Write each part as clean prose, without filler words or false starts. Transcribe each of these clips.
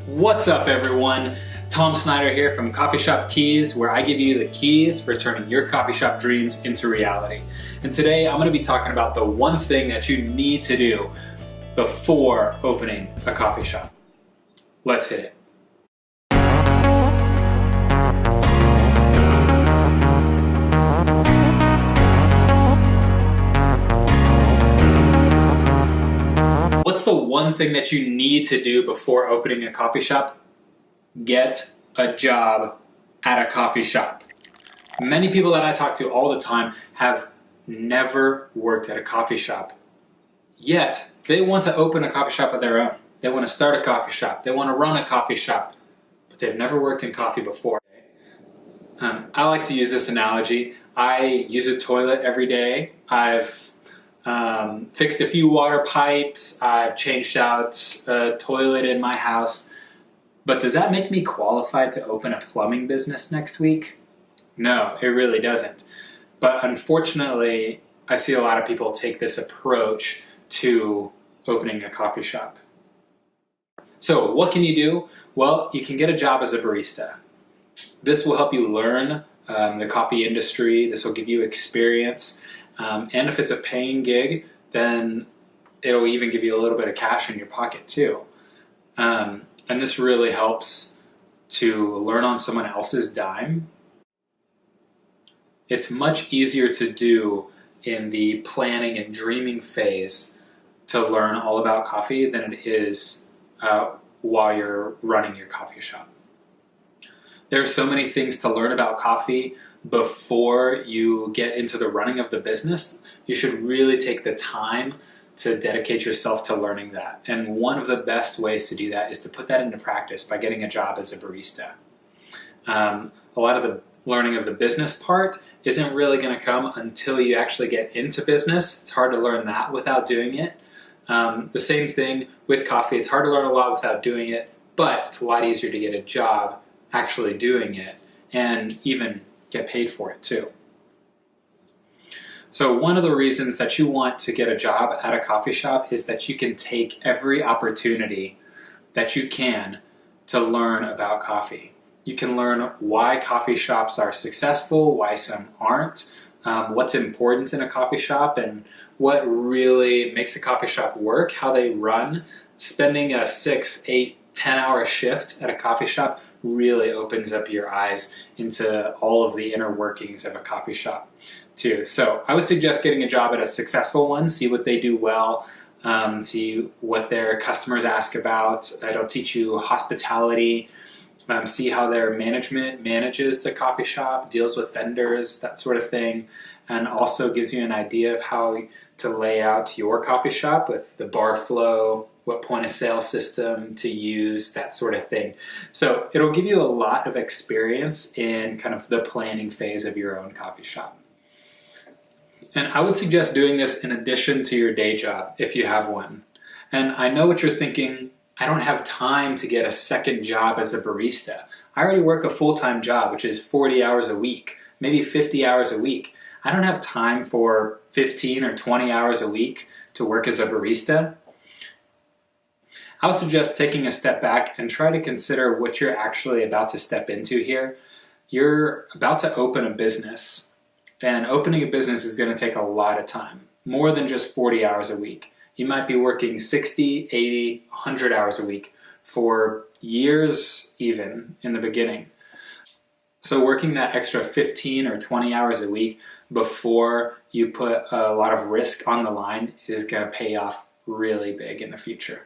What's up, everyone? Tom Snyder here from Coffee Shop Keys, where I give you the keys for turning your coffee shop dreams into reality. And today I'm going to be talking about the one thing that you need to do before opening a coffee shop. Let's hit it. What's the one thing that you need to do before opening a coffee shop? Get a job at a coffee shop. Many people that I talk to all the time have never worked at a coffee shop. Yet, they want to open a coffee shop of their own. They want to start a coffee shop. They want to run a coffee shop. But they've never worked in coffee before. I like to use this analogy. I use a toilet every day. I've fixed a few water pipes. I've changed out a toilet in my house. But does that make me qualified to open a plumbing business next week? No, it really doesn't. But unfortunately, I see a lot of people take this approach to opening a coffee shop. So what can you do? Well, you can get a job as a barista. This will help you learn the coffee industry. This will give you experience. And if it's a paying gig, then it'll even give you a little bit of cash in your pocket too. And this really helps to learn on someone else's dime. It's much easier to do in the planning and dreaming phase to learn all about coffee than it is while you're running your coffee shop. There are so many things to learn about coffee before you get into the running of the business. You should really take the time to dedicate yourself to learning that. And one of the best ways to do that is to put that into practice by getting a job as a barista. A lot of the learning of the business part isn't really going to come until you actually get into business. It's hard to learn that without doing it. The same thing with coffee. It's hard to learn a lot without doing it, but it's a lot easier to get a job actually doing it and even get paid for it too. So one of the reasons that you want to get a job at a coffee shop is that you can take every opportunity that you can to learn about coffee. You can learn why coffee shops are successful, why some aren't, what's important in a coffee shop, and what really makes a coffee shop work, how they run. Spending a 6, 8, 10-hour shift at a coffee shop really opens up your eyes into all of the inner workings of a coffee shop too. So I would suggest getting a job at a successful one, see what they do well, see what their customers ask about. It'll teach you hospitality, see how their management manages the coffee shop, deals with vendors, that sort of thing, and also gives you an idea of how to lay out your coffee shop with the bar flow, what point of sale system to use, that sort of thing. So it'll give you a lot of experience in kind of the planning phase of your own coffee shop. And I would suggest doing this in addition to your day job if you have one. And I know what you're thinking, I don't have time to get a second job as a barista. I already work a full-time job, which is 40 hours a week, maybe 50 hours a week. I don't have time for 15 or 20 hours a week to work as a barista. I would suggest taking a step back and try to consider what you're actually about to step into here. You're about to open a business, and opening a business is going to take a lot of time, more than just 40 hours a week. You might be working 60, 80, 100 hours a week for years even in the beginning. So working that extra 15 or 20 hours a week before you put a lot of risk on the line is going to pay off really big in the future.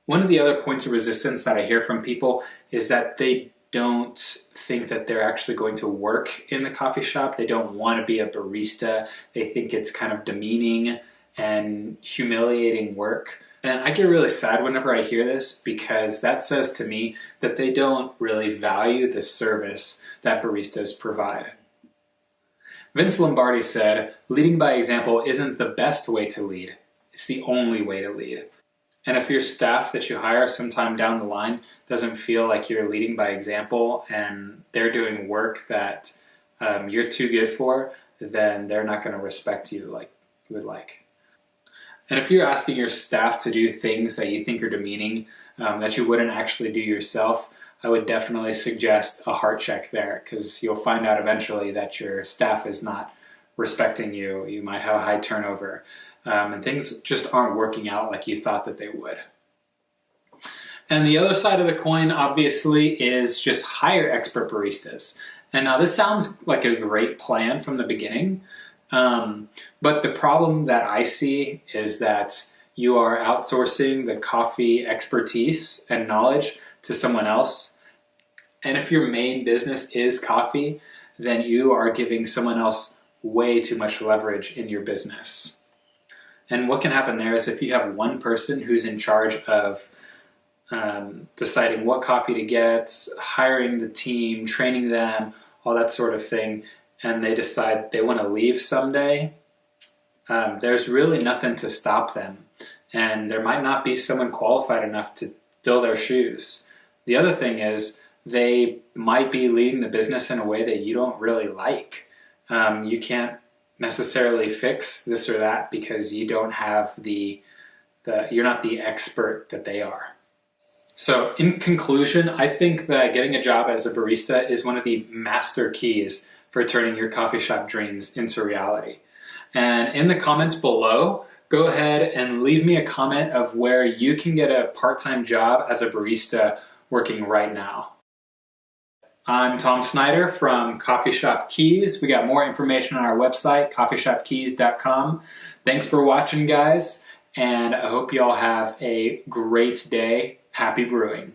One of the other points of resistance that I hear from people is that they don't think that they're actually going to work in the coffee shop. They don't want to be a barista. They think it's kind of demeaning and humiliating work. And I get really sad whenever I hear this, because that says to me that they don't really value the service that baristas provide. Vince Lombardi said, "Leading by example isn't the best way to lead. It's the only way to lead." And if your staff that you hire sometime down the line doesn't feel like you're leading by example and they're doing work that you're too good for, then they're not going to respect you like you would like. And if you're asking your staff to do things that you think are demeaning, that you wouldn't actually do yourself, I would definitely suggest a heart check there, because you'll find out eventually that your staff is not respecting you. You might have a high turnover, and things just aren't working out like you thought that they would. And the other side of the coin, obviously, is just hire expert baristas. And now this sounds like a great plan from the beginning, but the problem that I see is that you are outsourcing the coffee expertise and knowledge to someone else. And if your main business is coffee, then you are giving someone else way too much leverage in your business. And what can happen there is if you have one person who's in charge of deciding what coffee to get, hiring the team, training them, all that sort of thing, and they decide they want to leave someday, there's really nothing to stop them. And there might not be someone qualified enough to fill their shoes. The other thing is they might be leading the business in a way that you don't really like. You can't necessarily fix this or that because you don't have you're not the expert that they are. So in conclusion, I think that getting a job as a barista is one of the master keys for turning your coffee shop dreams into reality. And in the comments below, go ahead and leave me a comment of where you can get a part-time job as a barista working right now. I'm Tom Snyder from Coffee Shop Keys. We got more information on our website, coffeeshopkeys.com. Thanks for watching, guys, and I hope you all have a great day. Happy brewing.